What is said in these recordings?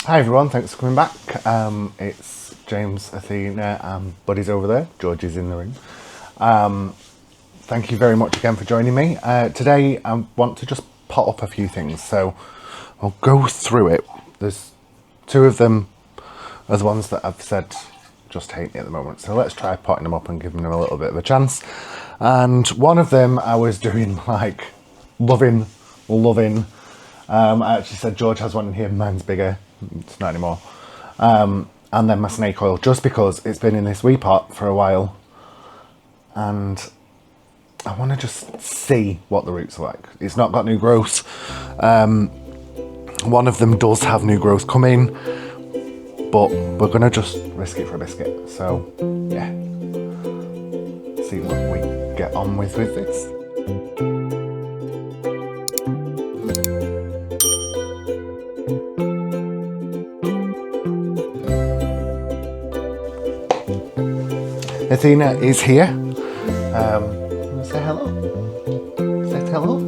Hi everyone, thanks for coming back. It's James, Athena and Buddy's over there. George is in the room. Thank you very much again for joining me. Today I want to just pot up a few things, so I'll go through it. There's two of them are the ones that I've said just hate me at the moment, so let's try potting them up and giving them a little bit of a chance. And one of them I was doing like loving. I actually said George has one in here, mine's bigger. It's not anymore. And then my snake oil, just because it's been in this wee pot for a while and I want to just see what the roots are like. It's not got new growth. One of them does have new growth coming, but we're gonna just risk it for a biscuit. So yeah, see what we get on with this. Athena is here. Say hello. Say hello.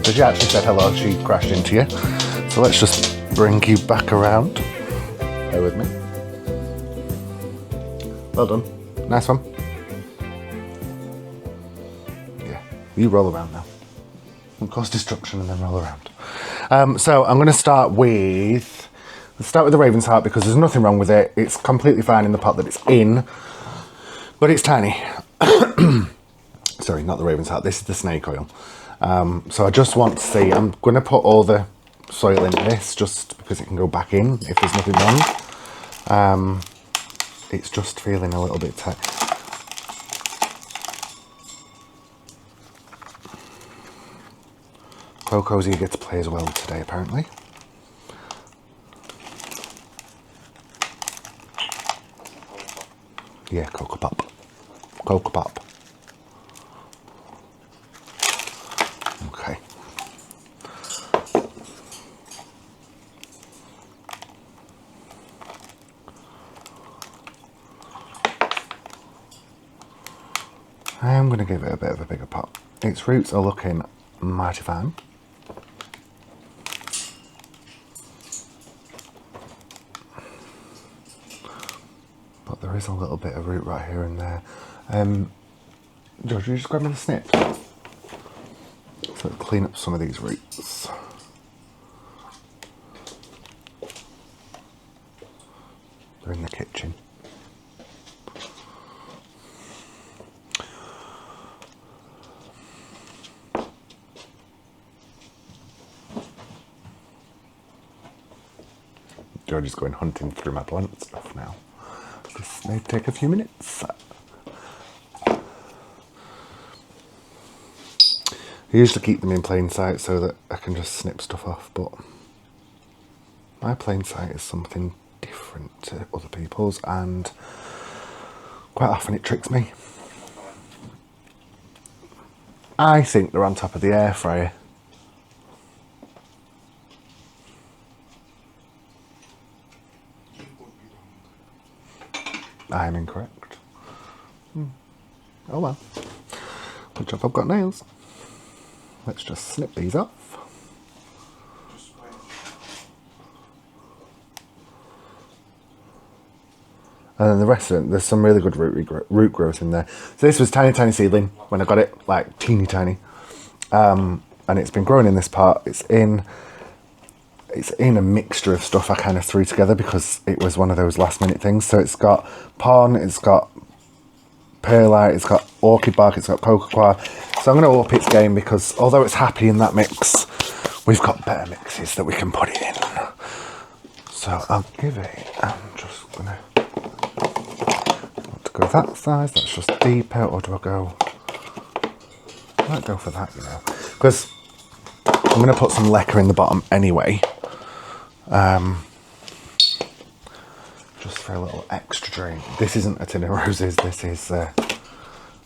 So she actually said hello, she crashed into you. So let's just bring you back around. Bear with me. Well done. Nice one. Yeah, you roll around now. And cause destruction and then roll around. So I'm going to start with, let's start with the Raven's Heart because there's nothing wrong with it. It's completely fine in the pot that it's in, but it's tiny. Sorry, not the Raven's Heart. This is the snake oil. So I just want to see, I'm going to put all the soil in this just because it can go back in if there's nothing wrong. It's just feeling a little bit tight. Coco's eager to play as well today, apparently. Yeah, Cocoa Pop. Cocoa Pop. Okay. I am going to give it a bit of a bigger pot. Its roots are looking mighty fine. But there is a little bit of root right here and there. George, you just grab me the snip so clean up some of these roots. They're in the kitchen. George is going hunting through my plant stuff now. This may take a few minutes. I usually keep them in plain sight so that I can just snip stuff off, but my plain sight is something different to other people's and quite often it tricks me. I think they're on top of the air fryer. I am incorrect. Oh well. Good job I've got nails. Let's just snip these off. And then the rest of it, there's some really good root growth in there. So this was tiny seedling when I got it, like teeny tiny. And it's been growing in this part. It's in a mixture of stuff I kind of threw together because it was one of those last minute things. So it's got pon, it's got perlite, it's got orchid bark, it's got cocoa. So I'm going to up its game because although it's happy in that mix, we've got better mixes that we can put it in. So I'll give it, I'm just going to go that size, that's just deeper, or do I might go for that, you know, because I'm going to put some leca in the bottom anyway. Just for a little extra drain. This isn't a tin of roses, this is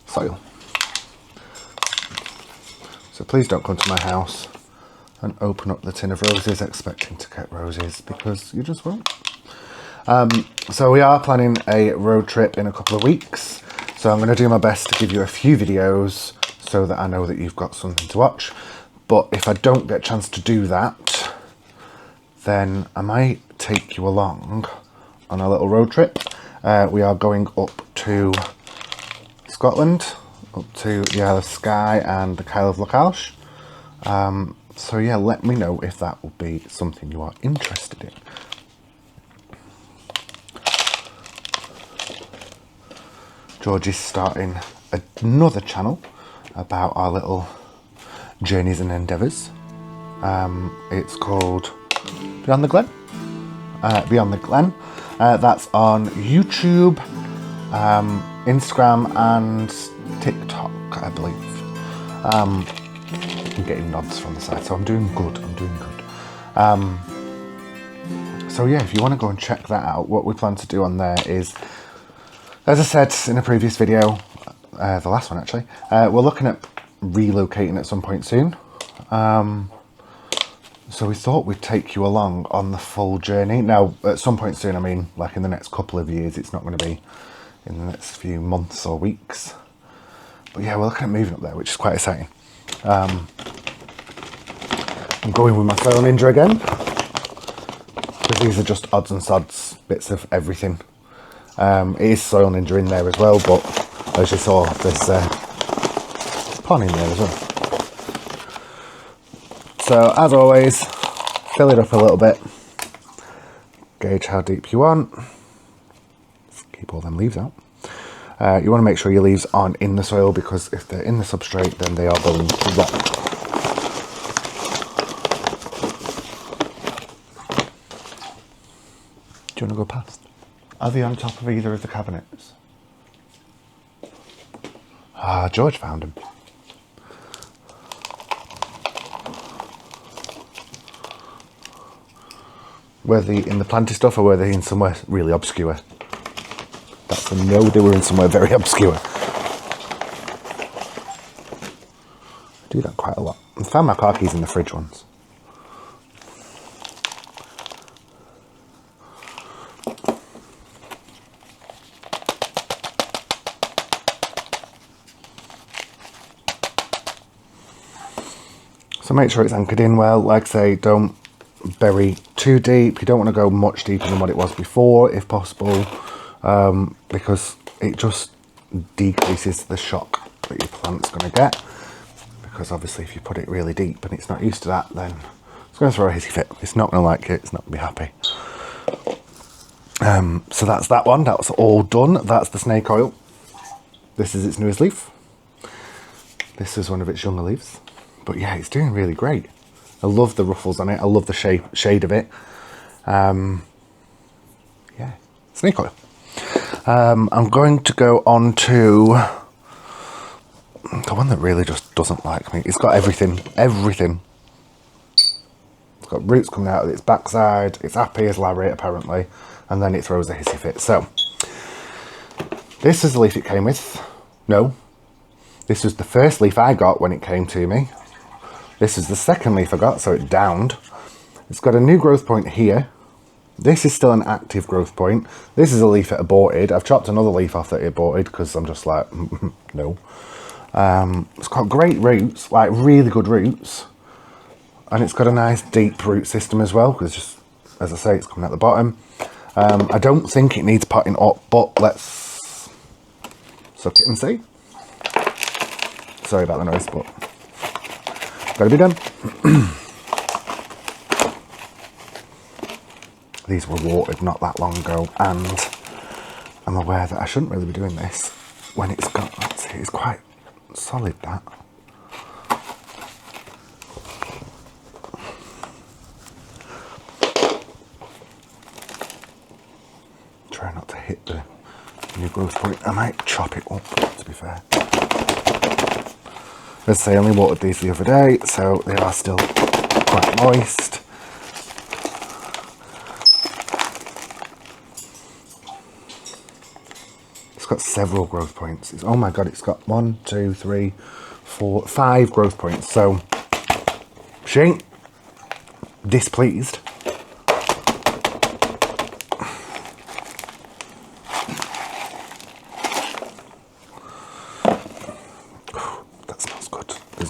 soil. So please don't come to my house and open up the tin of roses expecting to get roses because you just won't. So we are planning a road trip in a couple of weeks. So I'm going to do my best to give you a few videos so that I know that you've got something to watch. But if I don't get a chance to do that, then I might take you along on a little road trip. We are going up to Scotland, up to the Isle of Skye and the Isle of Lochalsh. So yeah, let me know if that will be something you are interested in. George is starting another channel about our little journeys and endeavours. It's called Beyond the Glen. Beyond the Glen. That's on YouTube, Instagram and TikTok, I believe. I'm getting nods from the side, so I'm doing good. So yeah, if you want to go and check that out, what we plan to do on there is, as I said in a previous video, the last one actually, we're looking at relocating at some point soon. So we thought we'd take you along on the full journey. Now, at some point soon, I mean, like in the next couple of years, it's not going to be in the next few months or weeks. But yeah, we're looking at moving up there, which is quite exciting. I'm going with my Soil Ninja again, because these are just odds and sods, bits of everything. It is Soil Ninja in there as well, but as you saw, there's pond in there as well. So as always, fill it up a little bit, gauge how deep you want. Just keep all them leaves out. You want to make sure your leaves aren't in the soil, because if they're in the substrate, then they are going to rot. Do you want to go past? Are they on top of either of the cabinets? Ah, George found them. Were they in the planty stuff, or were they in somewhere really obscure? That's a no, they were in somewhere very obscure. I do that quite a lot. I found my car keys in the fridge once. So make sure it's anchored in well. Like I say, don't bury too deep. You don't want to go much deeper than what it was before, if possible, because it just decreases the shock that your plant's going to get. Because obviously if you put it really deep and it's not used to that, then it's going to throw a hissy fit. It's not going to like it. It's not going to be happy. So that's that one. That's all done. That's the snake oil. This is its newest leaf. This is one of its younger leaves. But yeah, it's doing really great. I love the ruffles on it. I love the shade of it. Yeah, snake oil. I'm going to go on to the one that really just doesn't like me. It's got everything. It's got roots coming out of its backside. It's happy as Larry, apparently. And then it throws a hissy fit. So, this is the leaf it came with. No. This was the first leaf I got when it came to me. This is the second leaf I got, so it downed. It's got a new growth point here. This is still an active growth point. This is a leaf it aborted. I've chopped another leaf off that it aborted because I'm just like, no. It's got great roots, like really good roots. And it's got a nice deep root system as well, because just, as I say, it's coming out the bottom. I don't think it needs potting up, but let's suck it and see. Sorry about the noise, but gotta be done. These were watered not that long ago, and I'm aware that I shouldn't really be doing this when it's got, let's see, it's quite solid, that. Try not to hit the new growth point. I might chop it up, to be fair. As I say, I only watered these the other day, so they are still quite moist. It's got several growth points. Oh my god, it's got 1, 2, 3, 4, 5 growth points. So she ain't displeased. That smells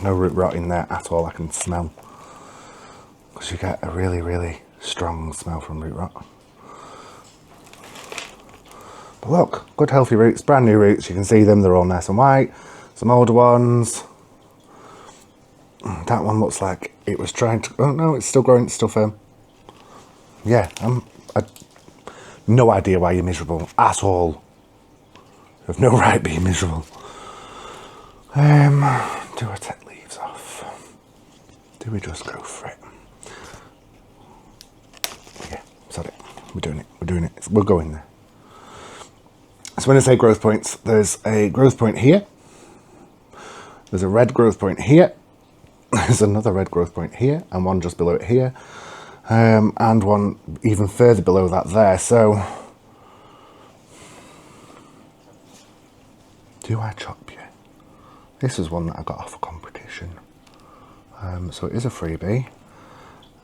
there's no root rot in there at all. I can smell, because you get a really, really strong smell from root rot. But look, good healthy roots, brand new roots. You can see them, they're all nice and white. Some older ones. That one looks like it was trying to, oh no, it's still growing, it's still firm. Yeah, no idea why you're miserable at all. You have no right being miserable. Do I take leaves off? Do we just go for it? Yeah, sod it. We're doing it. We're going there. So when I say growth points, there's a growth point here. There's a red growth point here. There's another red growth point here, and one just below it here. And one even further below that there. So, do I chop you? This is one that I got off a competition. So it is a freebie.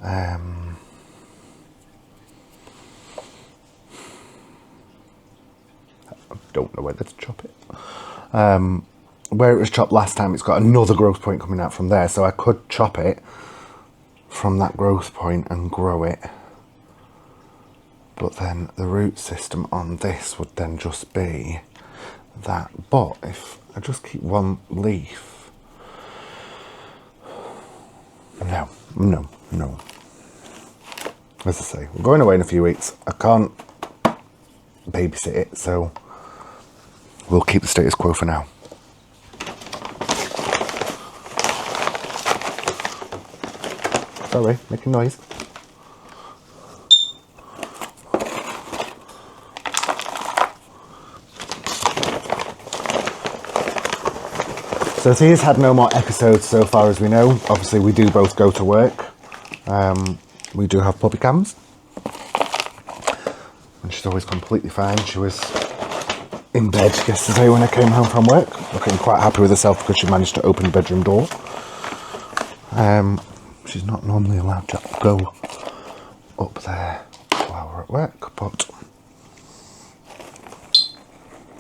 I don't know whether to chop it. Where it was chopped last time, it's got another growth point coming out from there, so I could chop it from that growth point and grow it. But then the root system on this would then just be that. But if I just keep one leaf, no. As I say, we're going away in a few weeks. I can't babysit it, so we'll keep the status quo for now. Sorry, making noise. So Tia's had no more episodes so far as we know. Obviously we do both go to work. We do have puppy cams. And she's always completely fine. She was in bed yesterday when I came home from work, looking quite happy with herself because she managed to open the bedroom door. She's not normally allowed to go up there while we're at work, but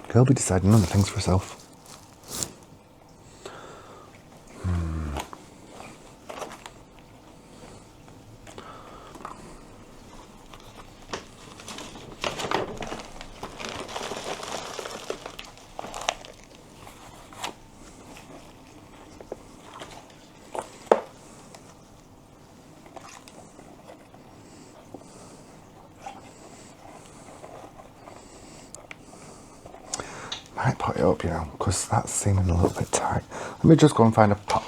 girl be deciding on the things for herself. Might put it up, you know, because that's seeming a little bit tight. Let me just go and find a pot.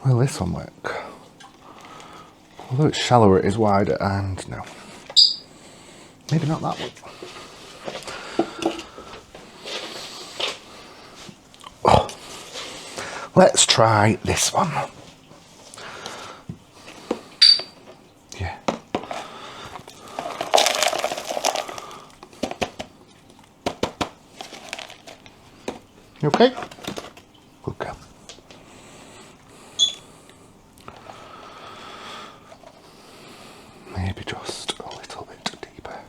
Will this one work? Although it's shallower, it is wider, and no. Maybe not that one. Oh. Let's try this one. Yeah. You okay? Good girl. Maybe just a little bit deeper.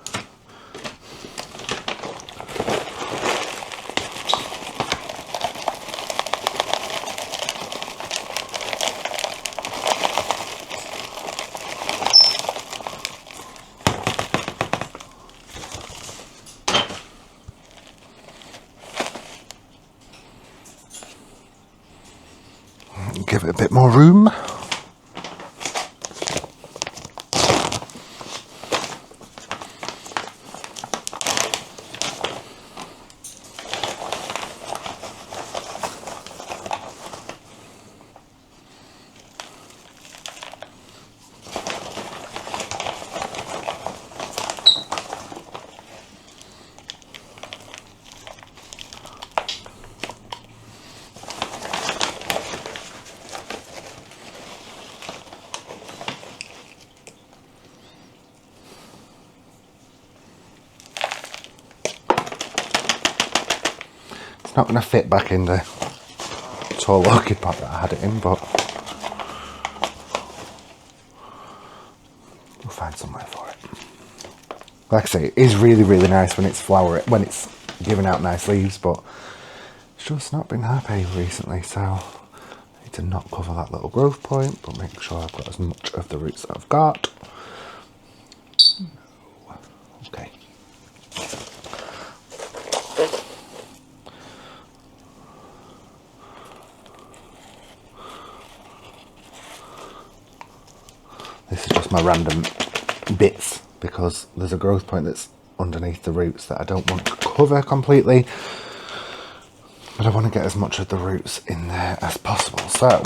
Give it a bit more room. Not going to fit back in the tall orchid pot that I had it in, but we'll find somewhere for it. Like I say, it is really, really nice when it's giving out nice leaves, but just not been happy recently, so I need to not cover that little growth point, but make sure I've got as much of the roots that I've got. Okay. This is just my random bits because there's a growth point that's underneath the roots that I don't want to cover completely, but I want to get as much of the roots in there as possible. So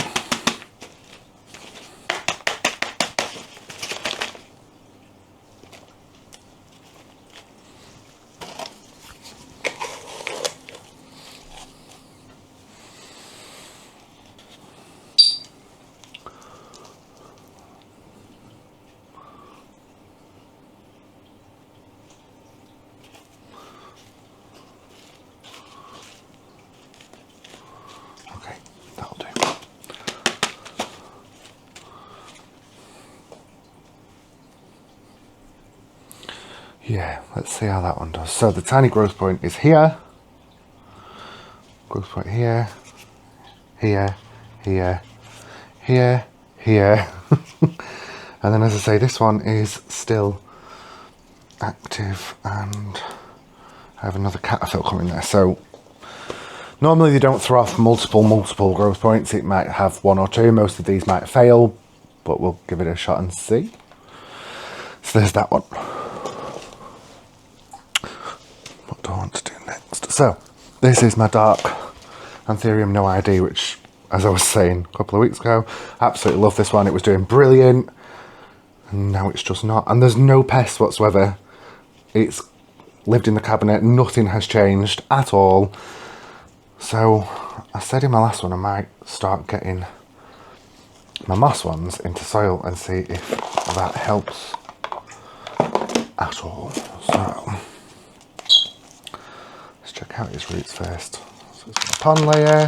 yeah, let's see how that one does. So the tiny growth point is here. Growth point here, here, here, here, here. And then as I say, this one is still active and I have another caterpillar coming there. So normally they don't throw off multiple growth points. It might have one or two. Most of these might fail, but we'll give it a shot and see. So there's that one. What do I want to do next? So this is my dark Anthurium no ID, which, as I was saying a couple of weeks ago, absolutely love this one. It was doing brilliant, and now it's just not. And there's no pests whatsoever. It's lived in the cabinet. Nothing has changed at all. So I said in my last one I might start getting my moss ones into soil and see if that helps at all. So let's check out his roots first. So it's got a pond layer,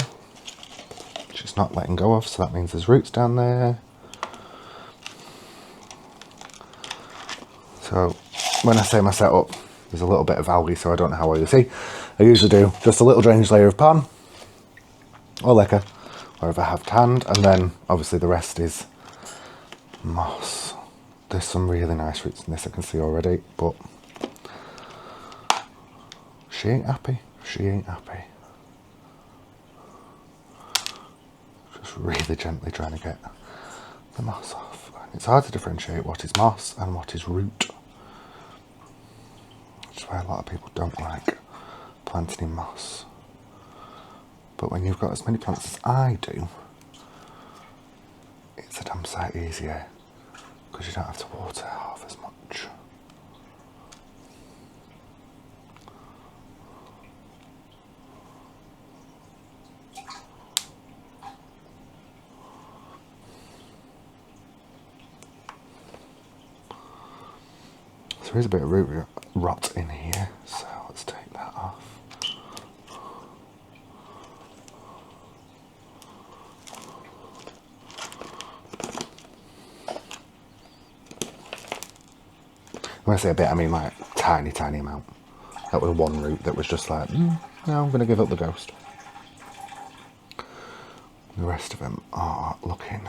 which it's not letting go of, so that means there's roots down there. So when I say my setup, there's a little bit of algae, so I don't know how well you see. I usually do just a little drainage layer of pond or lacquer, wherever I have to hand, and then obviously the rest is moss. There's some really nice roots in this I can see already, but she ain't happy. She ain't happy. Just really gently trying to get the moss off. And it's hard to differentiate what is moss and what is root, which is why a lot of people don't like planting in moss. But when you've got as many plants as I do, it's a damn sight easier because you don't have to water half as much. So there is a bit of root rot in here, so let's take that off. When I say a bit, I mean like tiny amount. That was one root that was just like, no, I'm going to give up the ghost. The rest of them are looking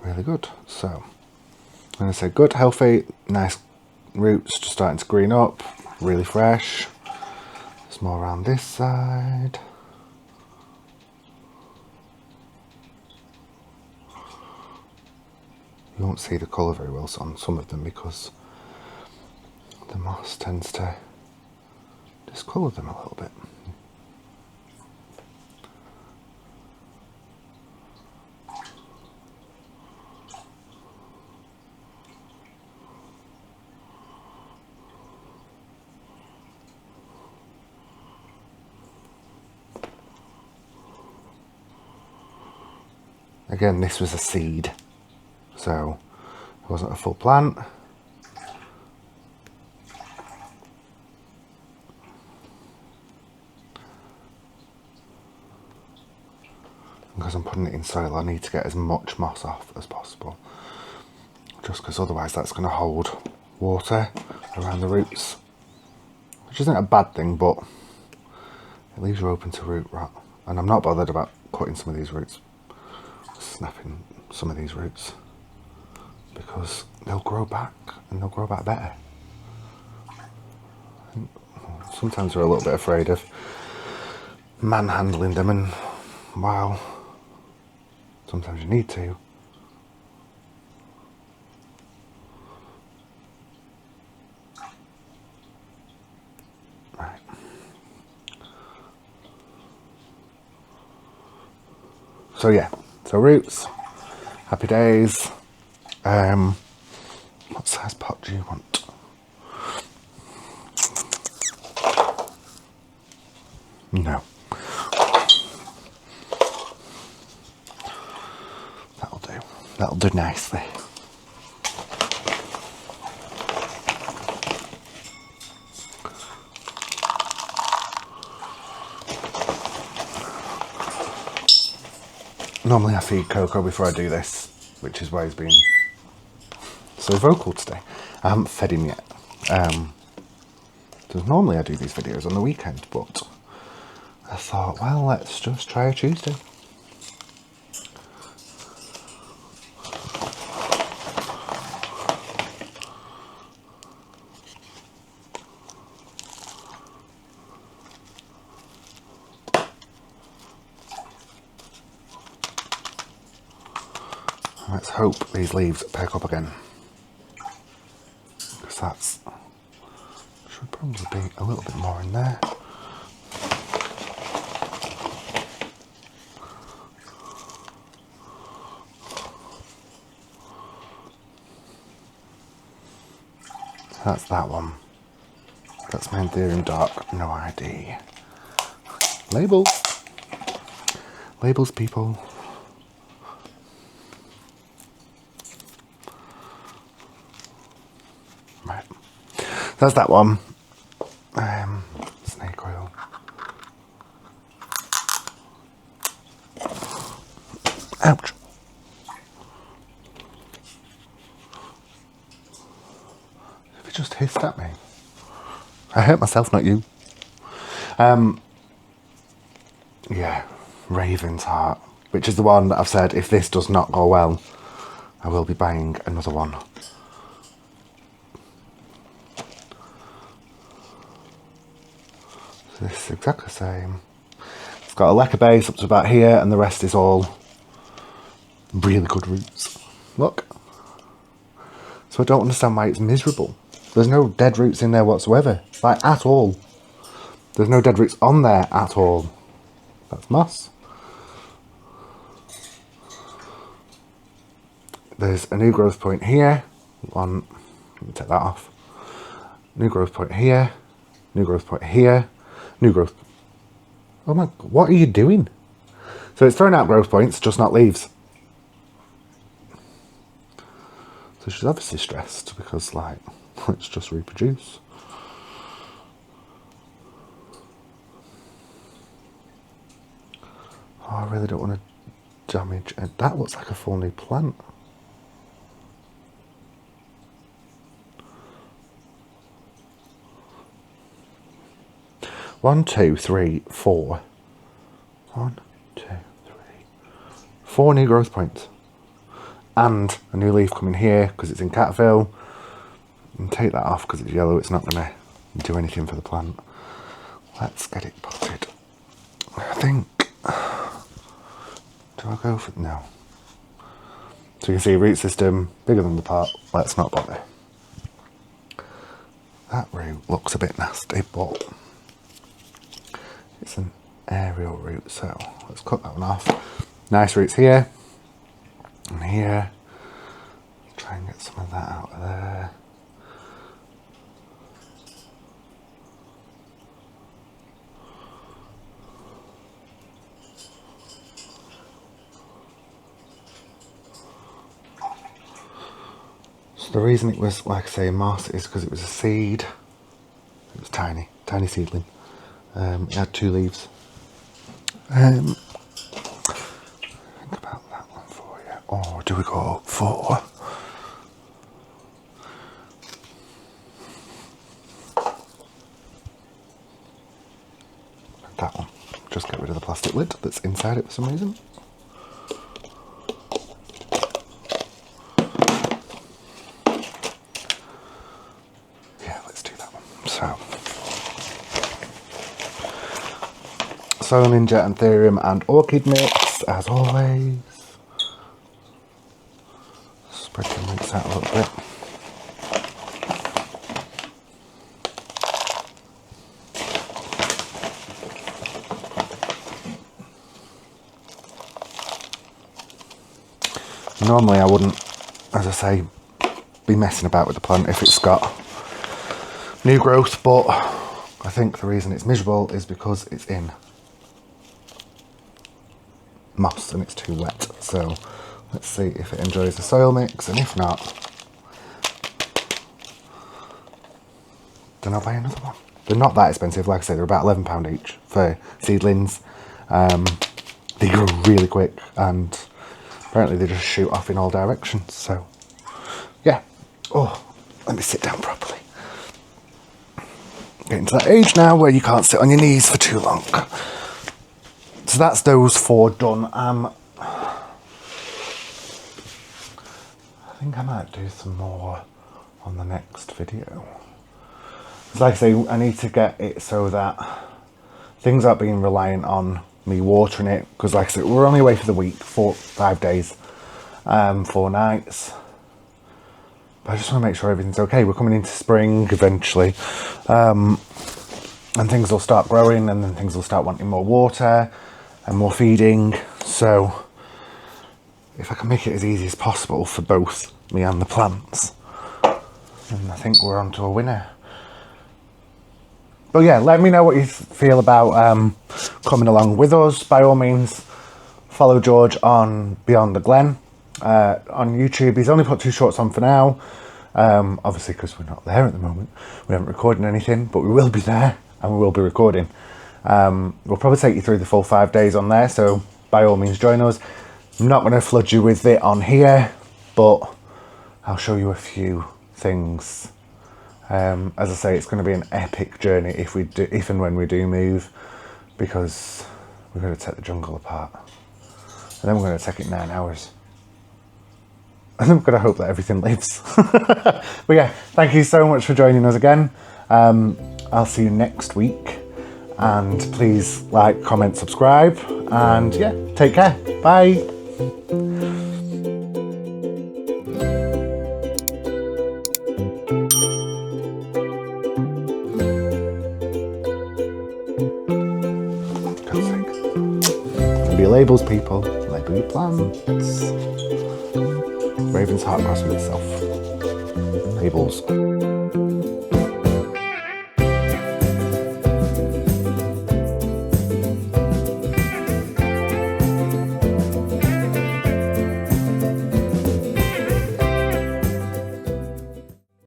really good. So I'm going to say good, healthy, nice roots, just starting to green up, really fresh. There's more around this side. You won't see the colour very well on some of them because the moss tends to discolour them a little bit. Again, this was a seed, so it wasn't a full plant. Because I'm putting it in soil, I need to get as much moss off as possible, just because otherwise that's going to hold water around the roots, which isn't a bad thing, but leaves are open to root rot, and I'm not bothered about cutting some of these roots, snapping some of these roots, because they'll grow back, and they'll grow back better. Sometimes we're a little bit afraid of manhandling them, and wow, sometimes you need to. Right. So yeah, so roots, happy days. What size pot do you want? No. That'll do. That'll do nicely. Normally I feed Coco before I do this, which is why he's been so vocal today. I haven't fed him yet. Because normally I do these videos on the weekend, but I thought, well, let's just try a Tuesday. Let's hope these leaves pick up again, because that's should probably be a little bit more in there. That's that one. That's my Anthurium dark, no ID. Labels. Labels, people. Right. That's that one. Snake oil. Ouch. If it just hissed at me. I hurt myself, not you. Yeah, Raven's Heart, which is the one that I've said, if this does not go well, I will be buying another one. So this is exactly the same. It's got a lacquer base up to about here, and the rest is all really good roots. Look. So I don't understand why it's miserable. There's no dead roots in there whatsoever, like at all. There's no dead roots on there at all. That's moss. There's a new growth point here. Let me take that off. New growth point here. New growth point here. New growth. Oh my, what are you doing? So it's throwing out growth points, just not leaves. So she's obviously stressed because, like, let's just reproduce. Oh, I really don't want to damage it. That looks like a full new plant. One, two, three, four. 1, 2, 3, 4 new growth points. And a new leaf coming here because it's in catfill. And take that off because it's yellow, it's not going to do anything for the plant. Let's get it potted. I think, do I go for, no. So you can see root system, bigger than the pot, let's not bother. That root looks a bit nasty, but it's an aerial root, so let's cut that one off. Nice roots here, and here. Try and get some of that out of there. So the reason it was, like I say, moss is because it was a seed. It was tiny, tiny seedling. It had 2 leaves. Think about that one for you. Or do we go for that one? just get rid of the plastic lid that's inside it for some reason. Yeah, let's do that one. So, Soil Ninja, Anthurium and Orchid mix, as always. Spread the mix out a little bit. Normally I wouldn't, as I say, be messing about with the plant if it's got new growth, but I think the reason it's miserable is because it's in moss and it's too wet. So let's see if it enjoys the soil mix, and if not, then I'll buy another one. They're not that expensive, like I say, they're about £11 each for seedlings. They grow really quick and apparently they just shoot off in all directions, so yeah. Oh, let me sit down properly. Getting to that age now where you can't sit on your knees for too long. So that's those 4 done. I think I might do some more on the next video. So like I say, I need to get it so that things aren't being reliant on me watering it, because like I said, we're only away for the week, 5 days, 4 nights. But I just want to make sure everything's okay. We're coming into spring eventually, and things will start growing, and then things will start wanting more water and more feeding. So if I can make it as easy as possible for both me and the plants, then I think we're on to a winner. But yeah, let me know what you feel about coming along with us. By all means, follow George on Beyond the Glen on YouTube. He's only put 2 shorts on for now, obviously because we're not there at the moment. We haven't recorded anything, but we will be there and we will be recording. We'll probably take you through the full 5 days on there, so by all means join us. I'm not going to flood you with it on here, but I'll show you a few things. As I say, it's going to be an epic journey if and when we do move, because we're going to take the jungle apart, and then we're going to take it 9 hours, and then we're going to hope that everything lives. But yeah, thank you so much for joining us again. I'll see you next week, and please like, comment, subscribe, and yeah, take care. Bye. Your labels, people. Label your plants. Raven's heart crossed with itself. Labels.